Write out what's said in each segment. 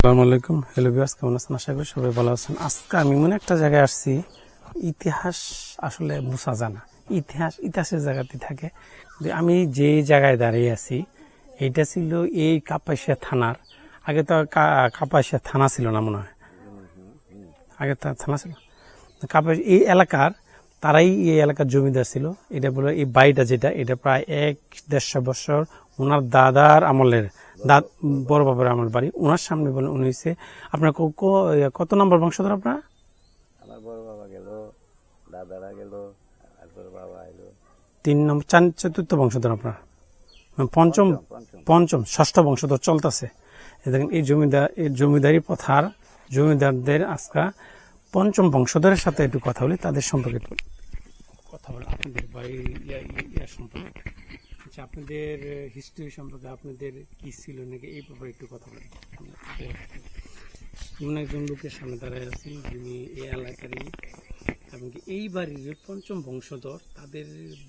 আসসালামু আলাইকুম, hello viewers, কেমন আছেন? আশা করি সবাই ভালো আছেন। আজকে আমি এমন একটা জায়গায় আসছি, ইতিহাস আসলে বোঝা যায় না। ইতিহাসের জায়গাতে থাকে। যে আমি যে জায়গায় দাঁড়িয়ে আছি, এইটা ছিল এই কাপাসিয়া থানার। আগে তো কাপাসিয়া থানা ছিল না মনে হয়, আগে থানা ছিল এই এলাকার। তারাই এই এলাকার জমিদার ছিল। এটা বলে এই বাড়িটা যেটা, এটা প্রায় 1-150 বছর ওনার দাদার আমলের, বড় বাবার আমল বাড়ি। ওনার সামনে বলে উনি হচ্ছে আপনার কত নম্বর বংশধর আপনার? আমার বড় বাবা গেল, দাদারা গেল, আর বড় বাবা এলো। 3 নম্বর, 4র্থ বংশধর আপনার, পঞ্চম পঞ্চম ষষ্ঠ বংশধর চলতেছে। দেখেন এই জমিদারি প্রথার জমিদারদের আজকা পঞ্চম বংশধরের সাথে একটু কথা বলি, তাদের সম্পর্কে একটু কথা বলি। আপনাদের বাড়ির ইয়ার সম্পর্কে, আচ্ছা, আপনাদের হিস্ট্রি সম্পর্কে, আপনাদের কি ছিল নাকি এই ব্যাপারে একটু কথা বলি। এমন একজন লোকের সামনে দাঁড়ায় আছি যিনি এই এলাকারই, এবং এই বাড়ির পঞ্চম বংশধর। তাদের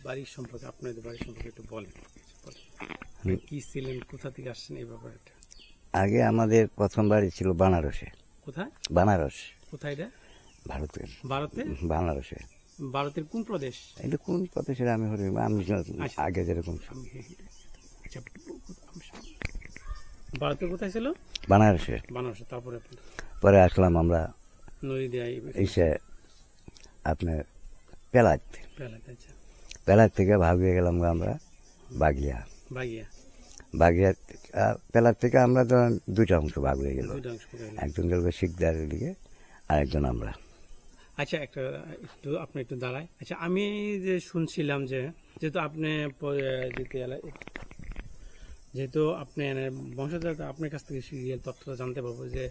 বাড়ির সম্পর্কে, আপনাদের বাড়ির সম্পর্কে একটু বলেন। কি ছিলেন, কোথা থেকে আসছেন, এই ব্যাপারে। আগে আমাদের প্রথম বাড়ি ছিল বানারসে। কোথায়? বানারস। কোথায় এটা? ভারতের। ভারতে? বানারসে। ভারতের কোন প্রদেশ? এটা কোন প্রদেশের আমি আগে যেরকম। আচ্ছা, ভারতের কোথায় ছিল? বানারসে। বানারসে। তারপরে পরে আসলাম আমরা নদীয়ায় এসে আপনার পেলাত। আচ্ছা, পেলার থেকে ভাগ হয়ে গেলাম আমরা বাগিয়া। বাগিয়া। বাগিয়া পেলার থেকে আমরা তো দুইটা অংশ ভাগ হয়ে গেল। দুইটা অংশ করে গেল। একজন গেল শিকদারের দিকে, আরেকজন আমরা। আচ্ছা, আপনি একটু দাঁড়ায়। আচ্ছা, আমি যে শুনছিলাম যে যেহেতু আপনি যেহেতু আপনি বংশধর, আপনার কাছ থেকে রিয়েল তথ্যটা জানতে পারবো যে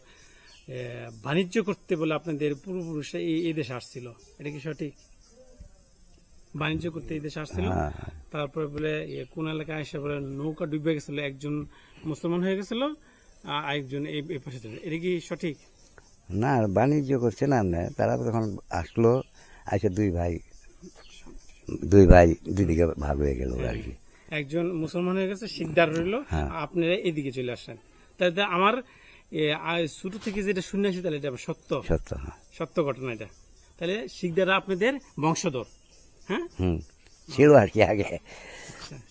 বাণিজ্য করতে বলে আপনাদের পূর্বপুরুষরা এই দেশে আসছিল। এটা কি সঠিক? বাণিজ্য করতে এই দেশে আসছিল, তারপরে বলে কোন এলাকায় এসে বলে নৌকা ডুবে গেছিল, একজন মুসলমান হয়ে গেছিল, আরেকজন এই পাশে ছিল। এটা কি সঠিক? না, বাণিজ্য করছে না। তারা যখন আসলো, আচ্ছা দুই ভাই দুদিকে ভাগ হয়ে গেল আর কি। একজন মুসলমান হয়ে গেছে, শিকদার রইল, আপনারা এদিকে চলে আসেন। তাহলে আমার ছোট থেকে যেটা শুনে আসি, তাহলে এটা সত্য সত্য সত্য ঘটনা এটা। তাহলে শিকদাররা আপনাদের বংশধর? হ্যাঁ, ছিল আর কি আগে।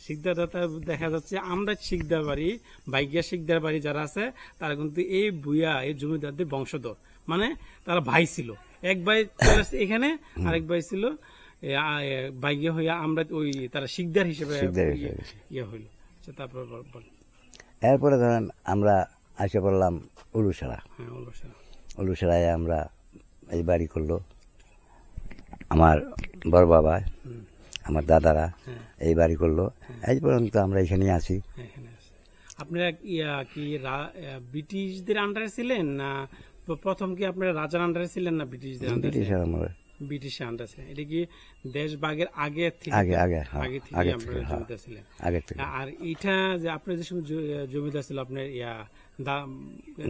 শিকদাররা দেখা যাচ্ছে আমরা শিকদার বাড়ি, বাইগিয়া শিকদার বাড়ি যারা আছে, তারা কিন্তু এই এই জমিদারদের বংশধর। মানে তারা ভাই ছিল, এক ভাই এখানে, আরেক ভাই ছিল বাইগিয়া হইয়া, আমরা ওই তারা শিকদার হিসেবে ইয়ে হইল। আচ্ছা, তারপর এরপরে ধরেন আমরা আসে পড়লাম উলুসারা। হ্যাঁ, উলুসারায় আমরা এই বাড়ি করলো আমার বড় বাবা, আমার দাদারা এই বাড়ি করলো। এই পর্যন্ত আমরা এখানেই আছি। আপনারা কি ব্রিটিশদের আন্ডারে ছিলেন, না প্রথম কি আপনারা রাজার আন্ডারে ছিলেন, না ব্রিটিশদের আন্ডারে? ব্রিটিশের আন্ডারে ছিলেন। এটা কি দেশ ভাগের আগে থেকে? আগে আপনারা জমিদার ছিলেন। আর এটা যে আপনার যে সময় জমিদার ছিল, আপনার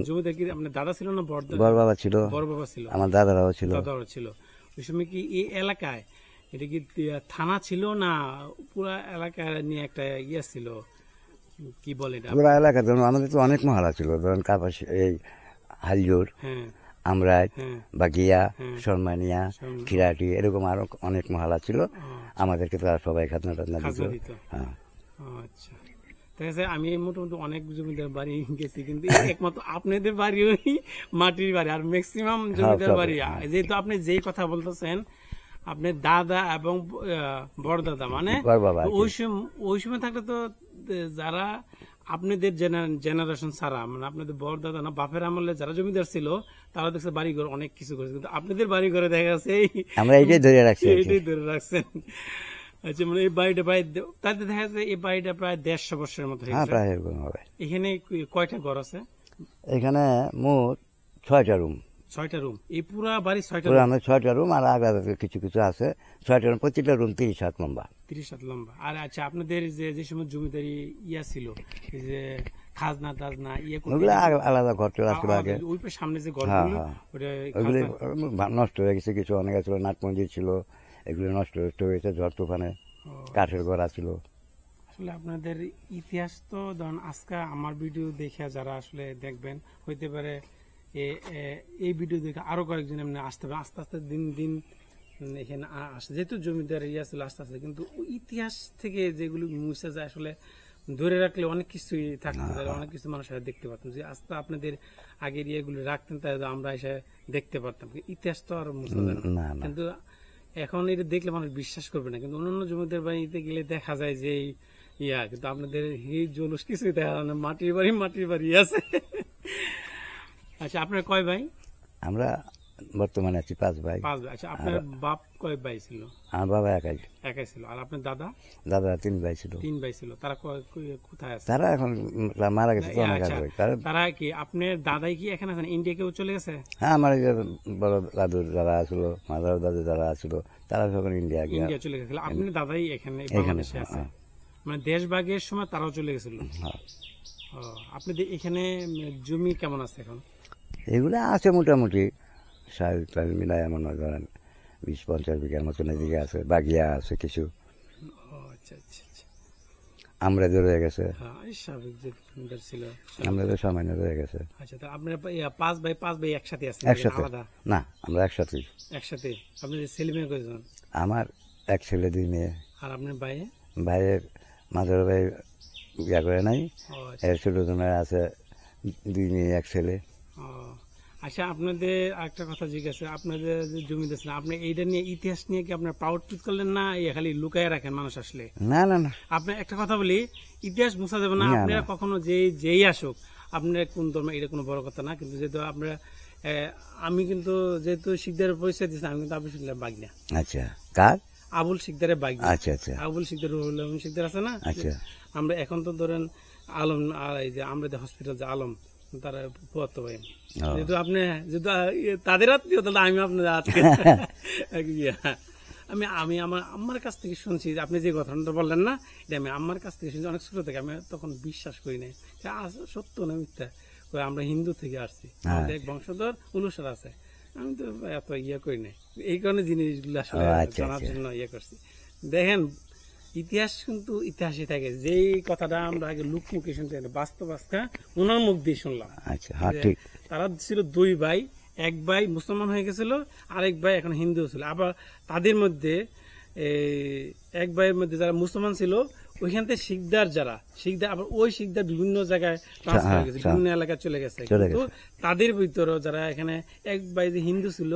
জমিদার কি আপনার দাদা ছিল না বড় বাবা ছিল? বড় বাবা ছিল, আমার দাদারাও ছিল। ওই সময় কি এই এলাকায় এটা কি থানা ছিল, না পুরা এলাকা নিয়ে একটা ইয়ে ছিল, কি বলে এটা? পুরা এলাকা ধরুন আমাদের তো অনেক মহল্লা ছিল। ধরুন কাপাস, এই হালজোর, আমরাজ, বাগিয়া, শর্মানিয়া, খিরাটি, এরকম আরো অনেক মহল্লা ছিল। আমাদেরকে তো আর সবাই খাজনা টাজনা দিত। আচ্ছা, ঠিক আছে। আমি মোটামুটি অনেক জমিদার বাড়ি গেছি, কিন্তু একমাত্র আপনাদের বাড়ি ওই মাটির বাড়ি, আর ম্যাক্সিমাম জমিদার বাড়ি। যেহেতু আপনি যেই কথা বলতেছেন, আপনার দাদা এবং বড় দাদা, মানে ওই সময় থাকলে তো যারা আপনাদের জেনারেশন ছাড়া, মানে আপনাদের বড় দাদা না বাপের আমলে যারা জমিদার ছিল, তারা দেখছে বাড়ি ঘর অনেক কিছু করেছে, কিন্তু আপনাদের বাড়ি ঘরে দেখা গেছে আমরা এইটাই ধরে রাখছেন। আচ্ছা, মানে এই বাড়িটা প্রায়, তাতে দেখা যাচ্ছে এই বাড়িটা প্রায় 150 বছরের মতো হয়ে গেছে। এখানে কয়টা ঘর আছে? এখানে মোট 6টা রুম। 6টা রুম? এই পুরা বাড়ি 6টা? আমাদের 6টা রুম, আর আগে কিছু কিছু আছে। 6টা রুম, প্রতিটা রুম 30 হাত লম্বা। 30 হাত লম্বা। আর আচ্ছা, আপনাদের যে সময় জমিদারি ইয়া ছিল, এই যে খাজনা টাজনা ওগুলো আলাদা ঘর চলে আসছিল আগে। ওই সামনে যে ঘরগুলো, ওগুলি নষ্ট হয়ে গেছে, কিছু অনেক ছিল, নাট মন্দির ছিল, এগুলো নষ্ট হয়েছে ঝড় তুফানে। কাঠের ঘর আছিল। আসলে আপনাদের ইতিহাস তো ধরুন আজকে আমার ভিডিও দেখে যারা আসলে দেখবেন, হইতে পারে এই ভিডিও দেখে আরো কয়েকজন এমনি আসতে হবে, আস্তে আস্তে দিন দিন এখানে আসে, যেহেতু জমিদার ইয়ে ছিল আস্তে আস্তে, কিন্তু ওই ইতিহাস থেকে যেগুলো মুছে যায় আসলে ধরে রাখলে অনেক কিছুই থাকতে পারে, অনেক কিছু মানুষ হয়তো দেখতে পারতাম, যে আস্তে আপনাদের আগের ইয়েগুলো রাখতেন তাই আমরা এসে দেখতে পারতাম। ইতিহাস তো আর মুছে যায় না, না না কিন্তু এখন এটা দেখলে মানুষ বিশ্বাস করবে না, কিন্তু অন্যান্য জমিদার বাড়িতে গেলে দেখা যায় যে ইয়া, কিন্তু আপনাদের এই জলুস কিছুই দেখা যায় না, মাটির বাড়ি আছে। আচ্ছা, আপনার কয় ভাই? আমরা বর্তমানে আছি 5 ভাই। 5 ভাই। আচ্ছা, আপনার বাপ কয় ভাই ছিল? আমার বাবা একাই, একাই ছিল। আর আপনার দাদা? দাদা 3 ভাই ছিল। 3 ভাই ছিল। তারা কোথায় আছে? তারা এখন মারা গেছে তো অনেক আচ্ছা, আগে। তারা তারা কি আপনার দাদাই কি এখানে আছেন, ইন্ডিয়া কেউ চলে গেছে? হ্যাঁ, আমার এই যে বড় দাদুর যারা আছিল, মাদার দাদু যারা আছিল, তারা সকল ইন্ডিয়া গিয়া। ইন্ডিয়া চলে গেছিল। আপনার দাদাই এখানে এখানে বাংলাদেশে আছে, মানে দেশ ভাগের সময় তারাও চলে গেছিল। হ্যাঁ। ও, আপনাদের এখানে জমি কেমন আছে এখন? এগুলা আছে মোটামুটি সাল টাল মিলাই মনে করেন 20-50 বিঘার মতন এদিকে আছে, বাগিয়া আছে কিছু, ও আচ্ছা আচ্ছা আচ্ছা। আমরা রয়ে গেছে, হ্যাঁ, এই স্বাভাবিক যে জমিদার ছিল। আমরা সামান্য রয়ে গেছে। আচ্ছা, তো আপনার 5 ভাই একসাথে আছেন? একসাথে আলাদা? না, আমরা একসাথেই। একসাথে। আপনাদের ছেলে মেয়ে কয়জন? আমার 1 ছেলে 2 মেয়ে। আর আপনার ভাই? ভাইয়ের মাদার ভাই বিয়া করে নাই, ও আচ্ছা। এর ছোট জনের আছে 2 মেয়ে 1 ছেলে। ও আচ্ছা, আপনাদের একটা কথা জিজ্ঞাসা, আপনাদের যে জমিদার ছিলেন, আপনি এইটা নিয়ে ইতিহাস নিয়ে কি আপনার প্রাউড ফিল করলেন, না এই খালি লুকায় রাখেন মানুষ আসলে? না না না, আপনি একটা কথা বলি, ইতিহাস মুছা যাবে না, না, আপনারা না। কখনো যেই আসুক, আপনার কোন ধর্ম এটা কোনো বড় কথা না, কিন্তু যেহেতু আপনারা আমি কিন্তু যেহেতু শিকদারের পরিচয় দিচ্ছি, আমি কিন্তু আবুল শিকদারের বাগনা। আচ্ছা, কার? আবুল শিকদারের বাগনা। আচ্ছা আচ্ছা আবুল শিকদার, রুহুল আলম শিকদার আছে না? আচ্ছা। আমরা এখন তো ধরেন আলম, আর এই যে আমরা হসপিটাল যে আলম, তারা পুয়াতো ভাই। ও। যেহেতু আপনি যেহেতু তাদের আত্মীয়, তাহলে আমি আপনাদের আত্মীয়। ইয়া, আমি আমার আম্মার কাছ থেকে শুনছি, যে আপনি যে ঘটনাটা বললেন না, এটা আমি আম্মার কাছ থেকে শুনছি অনেক ছোট থেকে। আমি তখন বিশ্বাস করি নাই যে সত্য না মিথ্যা। আমরা হিন্দু থেকে আসছি, আমাদের এক বংশধর উলুসার আছে, আমি তো এত ইয়ে করি নাই, এই কারণে জিনিসগুলো আসলে ও, আচ্ছা, জানার আচ্ছা। জন্য ইয়ে করছি। দেখেন, ইতিহাস কিন্তু ইতিহাসই থাকে, যেই কথাটা আমরা আগে লোক মুখে শুনতে, বাস্তব আজকা ওনার মুখ দিয়ে শুনলাম। আচ্ছা, হ্যাঁ যে ঠিক। তারা ছিল 2 ভাই, এক ভাই মুসলমান হয়ে গেছিল, আরেক ভাই এখন হিন্দু ছিল। আবার তাদের মধ্যে এক ভাইয়ের মধ্যে যারা মুসলমান ছিল, ওইখান থেকে শিকদার আবার ওই শিকদার বিভিন্ন জায়গায় ট্রান্সফার হয়ে গেছে, বিভিন্ন এলাকায় চলে গেছে। কিন্তু তাদের ভিতরে যারা এখানে এক ভাই যে হিন্দু ছিল,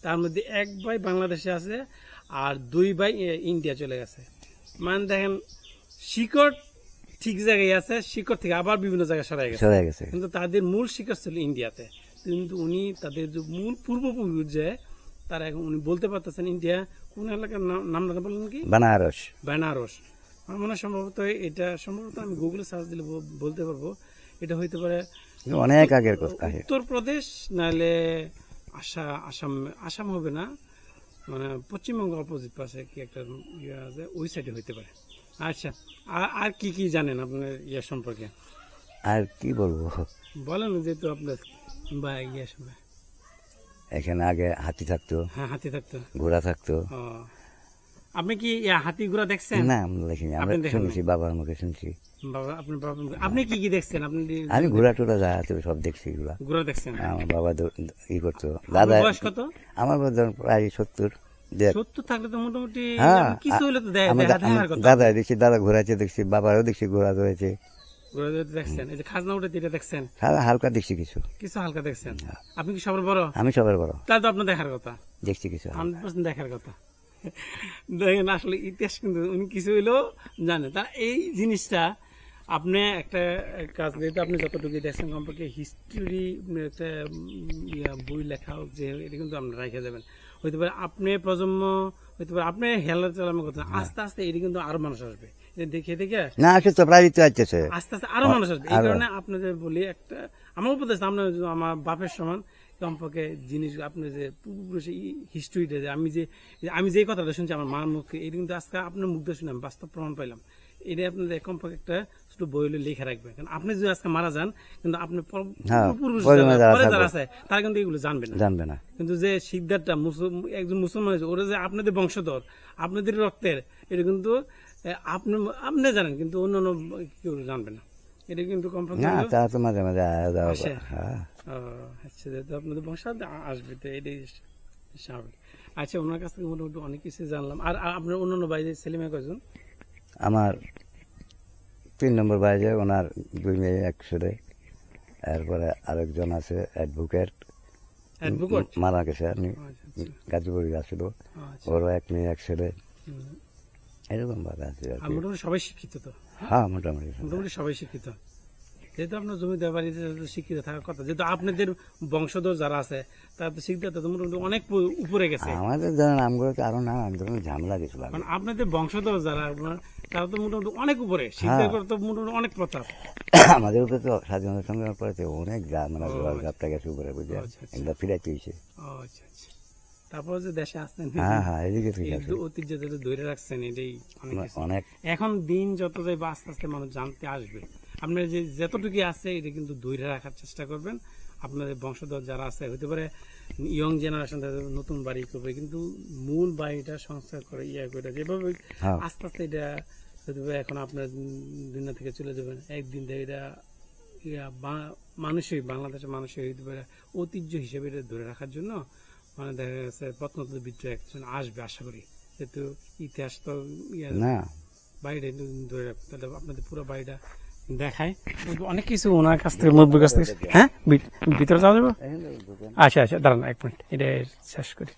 তার মধ্যে এক ভাই বাংলাদেশে আছে, আর 2 ভাই ইন্ডিয়া চলে গেছে। মানে দেখেন, শিকড় ঠিক জায়গায় আছে, শিকড় থেকে আবার বিভিন্ন জায়গায় সরাই গেছে, সরে গেছে। কিন্তু তাদের মূল শিকড় ছিল ইন্ডিয়াতে। কিন্তু উনি তাদের যে মূল পূর্বপুরুষ, যে তারা এখন উনি বলতে পারতেছেন ইন্ডিয়া কোন এলাকার নামটা বললেন কি? বেনারস। বেনারস। আমার মনে হয় সম্ভবত এটা, সম্ভবত আমি গুগলে সার্চ দিলে বলতে পারবো, এটা হইতে পারে অনেক আগের কথা। উত্তরপ্রদেশ, নাহলে আসাম। আসাম হবে না, মানে পশ্চিমবঙ্গ অপোজিট পাশে কি একটা ইয়ে আছে, ওই সাইডে হইতে পারে। আচ্ছা, আর কি কি জানেন আপনার ইয়ে সম্পর্কে? আর কি বলবো, বলেন, যেহেতু আপনার বা ইয়ে সময়। এখানে আগে হাতি থাকতো, হ্যাঁ, হাতি থাকতো। ঘোড়া থাকতো। ও, আপনি কি হাতি ঘোড়া দেখছেন? না, আমরা দেখিনি, আমরা আপনি দেখেন শুনছি, বাবার মুখে শুনছি। বাবা, আপনি কি কি দেখছেন? আপনি আমি ঘোড়া টোড়া যা আছে সব দেখছি এগুলা। ঘোড়া দেখছেন? আমার বাবা ই করতো, আপনার দাদা। বয়স কত? আমার ধরুন প্রায় 70। 70 থাকলে তো মোটামুটি হ্যাঁ, কিছু হলে তো দেখার কথা। দাদা দেখছি, দাদা ঘোরাচ্ছে দেখছি, বাবারও দেখছি ঘোরা ধরেছে। ঘোড়া দেখছেন? এই যে খাজনা উঠে এটা দেখছেন? হালকা দেখছি কিছু। কিছু হালকা দেখছেন? আপনি কি সবার বড়? আমি সবার বড়, তাহলে তো আপনার দেখার কথা, দেখছি কিছু। 100% দেখার কথা। দেখেন, আসলে ইতিহাস কিন্তু উনি কিছু হইলেও জানে। তা এই জিনিসটা আপনি একটা কাজ, যেহেতু আপনি যতটুকু দেখছেন কমপক্ষে হিস্ট্রি একটা বই লেখা হোক, যে এটা কিন্তু আপনি রেখে যাবেন। হইতে পারে আপনি প্রজন্ম, হইতে পারে আপনি হেলা চালানো কথা, আস্তে আস্তে এটা কিন্তু আরো মানুষ আসবে, এটা দেখে দেখে না, আসে তো প্রায় তো আসছে। আস্তে আস্তে আরো মানুষ আসবে। এই কারণে আপনাদের বলি, একটা আমার উপদেশ, আপনার আমার বাপের সমান কমপক্ষে জিনিস, আপনি যে পূর্বপুরুষের হিস্ট্রিটা, যে আমি যে কথাটা শুনছি আমার মার মুখে, এটা কিন্তু আজকে আপনার মুখ দিয়ে শুনে আমি বাস্তব প্রমাণ পাইলাম। এটা আপনাদের কমপক্ষে একটা ছোট বই হলে লেখা রাখবেন, কারণ আপনি যদি আজকে মারা যান, কিন্তু আপনি পূর্বপুরুষ পরে যারা আছে তারা কিন্তু এগুলো জানবে না। কিন্তু যে শিকদারটা একজন মুসলমান হয়েছে, ওরা যে আপনাদের বংশধর, আপনাদের রক্তের, এটা কিন্তু আপনি আপনি জানেন কিন্তু অন্য অন্য কেউ জানবে না, এটা কিন্তু কমপ্লেন না তা তো মাঝে মাঝে আয়া যাওয়া আসে। হ্যাঁ আচ্ছা, যেহেতু আপনাদের বংশ আসবে তো এটাই স্বাভাবিক। আচ্ছা, ওনার কাছ থেকে মোটামুটি অনেক কিছু জানলাম। আর আপনার অন্যান্য বাইরে ছেলে মেয়ে কয়জন? আমার 3 নম্বর বাইরে ওনার 2 মেয়ে এক ছেলে, এরপরে আরেকজন আছে অ্যাডভোকেট, অ্যাডভোকেট? মারা গেছে আপনি আচ্ছা, আচ্ছা। গাজীপুরে আসছিল, আচ্ছা। ওরও 1 মেয়ে 1 ছেলে, হুম। এরকম ভাবে আছে আর আর কি। মোটামুটি সবাই শিক্ষিত তো? হ্যাঁ মোটামুটি মোটামুটি সবাই শিক্ষিত। যেহেতু আপনার জমিদার বাড়িতে শিক্ষিত থাকার কথা, যেহেতু আপনাদের বংশধর যারা আছে তারা তো শিক্ষিত, তো মোটামুটি অনেক উপরে গেছে। আমাদের ধরেন আমগুলো তো আরো নানান ধরনের ঝামেলা গেছিল আগে। কারণ আপনাদের বংশধর যারা আপনার, তারা তো মোটামুটি অনেক উপরে, শিক্ষিত তো মোটামুটি অনেক প্রতাপ। আমাদের উপরে তো স্বাধীনতা সংগ্রাম পড়েছে অনেক মানে ও, জোয়ার ঘাপটা গেছে উপরে বুঝে, আচ্ছা, আচ্ছা। এগুলো ফিরাইতে হয়েছে। ও আচ্ছা আচ্ছা। তারপর যে দেশে আসছেন, হ্যাঁ হ্যাঁ এদিকে ঠিক এই আছে ঐতিহ্য যেটা ধরে রাখছেন, এটাই অনেক কিছু। অনেক। এখন দিন যত যাইবে আস্তে আস্তে মানুষ জানতে আসবে। আপনার যে যতটুকু আছে এটা কিন্তু ধরে রাখার চেষ্টা করবেন। আপনাদের বংশধর যারা আছে, হতে পারে ইয়ং জেনারেশন নতুন বাড়ি করবে, কিন্তু মূল বাড়িটা সংস্কার করে করে যেভাবে হ্যাঁ। আস্তে আস্তে এটা হতে পারে। এখন আপনার দুনিয়া থেকে চলে যাবেন একদিন থেকে, এটা মানুষই বাংলাদেশের মানুষই হতে পারে ঐতিহ্য হিসেবে এটা ধরে রাখার জন্য মানে দেখা গেছে প্রত্নতত্ত্ববিদ একজন আসবে আশা করি। যেহেতু ইতিহাস তো না বাড়িটা একটু ধরে রাখতে, তাহলে আপনাদের পুরো বাড়িটা দেখায় অনেক কিছু ওনার কাছ থেকে, মুরব্বীর কাছ থেকে। হ্যাঁ, ভিতরে যাওয়া যাবে? আচ্ছা আচ্ছা, দাঁড়ান 1 মিনিট, এটা শেষ করি।